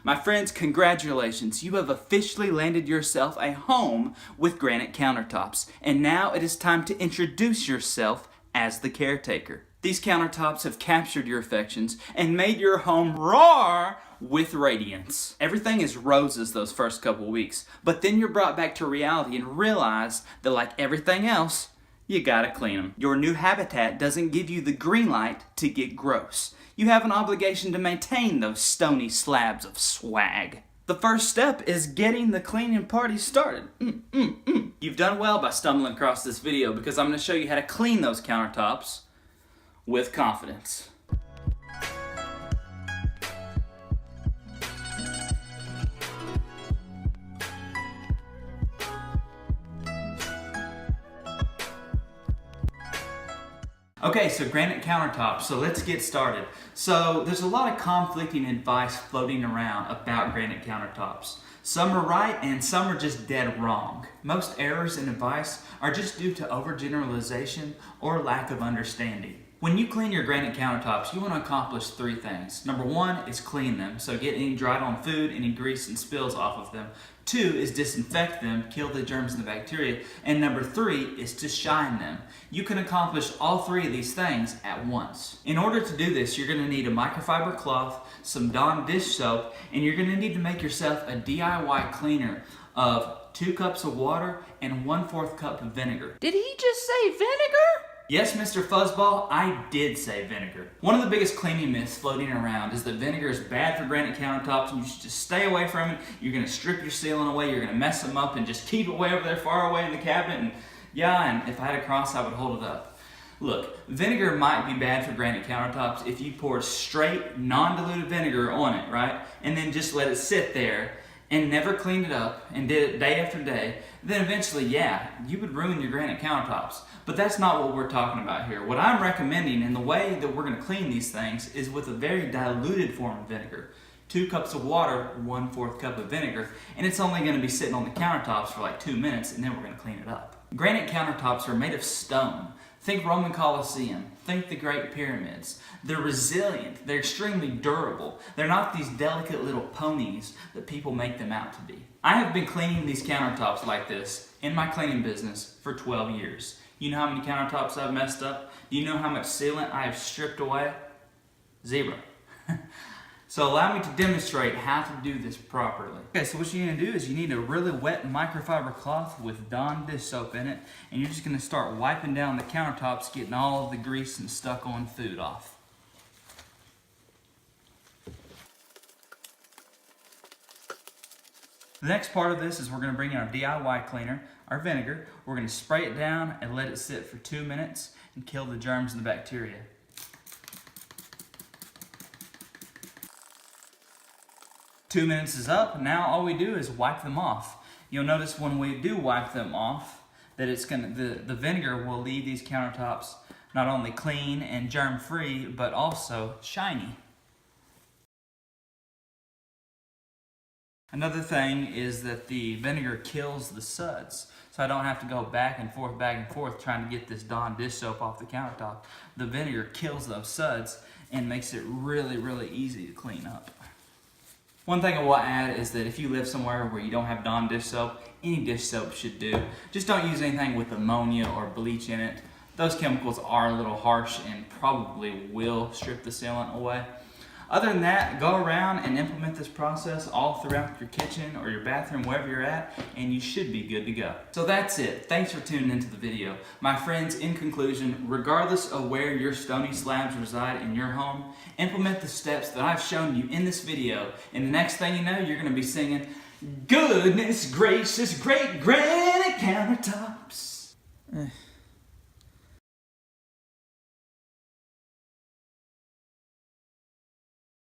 My friends, congratulations. You have officially landed yourself a home with Granite Countertops. And now it is time to introduce yourself as the caretaker. These countertops have captured your affections and made your home roar with radiance. Everything is roses those first couple weeks, but then you're brought back to reality and realize that like everything else, you gotta clean them. Your new habitat doesn't give you the green light to get gross. You have an obligation to maintain those stony slabs of swag. The first step is getting the cleaning party started. You've done well by stumbling across this video because I'm going to show you how to clean those countertops with confidence. Okay, so granite countertops, so let's get started. So there's a lot of conflicting advice floating around about granite countertops. Some are right and some are just dead wrong. Most errors in advice are just due to overgeneralization or lack of understanding. When you clean your granite countertops, you want to accomplish three things. Number one is clean them, so get any dried on food, any grease and spills off of them. Two is disinfect them, kill the germs and the bacteria. And number three is to shine them. You can accomplish all three of these things at once. In order to do this, you're going to need a microfiber cloth, some Dawn dish soap, and you're going to need to make yourself a DIY cleaner of 2 cups of water and 1/4 cup of vinegar. Did he just say vinegar? Yes, Mr. Fuzzball, I did say vinegar. One of the biggest cleaning myths floating around is that vinegar is bad for granite countertops and you should just stay away from it. You're going to strip your ceiling away, you're going to mess them up and just keep it way over there far away in the cabinet. And and if I had a cross, I would hold it up. Look, vinegar might be bad for granite countertops if you pour straight, non-diluted vinegar on it, right? And then just let it sit there and never cleaned it up and did it day after day, then eventually, you would ruin your granite countertops. But that's not what we're talking about here. What I'm recommending and the way that we're going to clean these things is with a very diluted form of vinegar. 2 cups of water, 1/4 cup of vinegar, and it's only going to be sitting on the countertops for like 2 minutes and then we're going to clean it up. Granite countertops are made of stone. Think Roman Colosseum. Think the Great Pyramids. They're resilient. They're extremely durable. They're not these delicate little ponies that people make them out to be. I have been cleaning these countertops like this in my cleaning business for 12 years. You know how many countertops I've messed up? Do you know how much sealant I have stripped away? 0. So allow me to demonstrate how to do this properly. Okay, so what you need to do is you need a really wet microfiber cloth with Dawn dish soap in it, and you're just going to start wiping down the countertops, getting all of the grease and stuck on food off. The next part of this is we're going to bring in our DIY cleaner, our vinegar. We're going to spray it down and let it sit for 2 minutes and kill the germs and the bacteria. Two minutes is up. Now all we do is wipe them off. You'll notice when we do wipe them off that the vinegar will leave these countertops not only clean and germ free but also shiny. Another thing is that the vinegar kills the suds, so I don't have to go back and forth trying to get this Dawn dish soap off the countertop. The vinegar kills those suds and makes it really, really easy to clean up. One thing I will add is that if you live somewhere where you don't have Dawn dish soap, any dish soap should do. Just don't use anything with ammonia or bleach in it. Those chemicals are a little harsh and probably will strip the sealant away. Other than that, go around and implement this process all throughout your kitchen or your bathroom, wherever you're at, and you should be good to go. So that's it. Thanks for tuning into the video. My friends, in conclusion, regardless of where your stony slabs reside in your home, implement the steps that I've shown you in this video, and the next thing you know, you're going to be singing, "Goodness gracious, great granite countertops."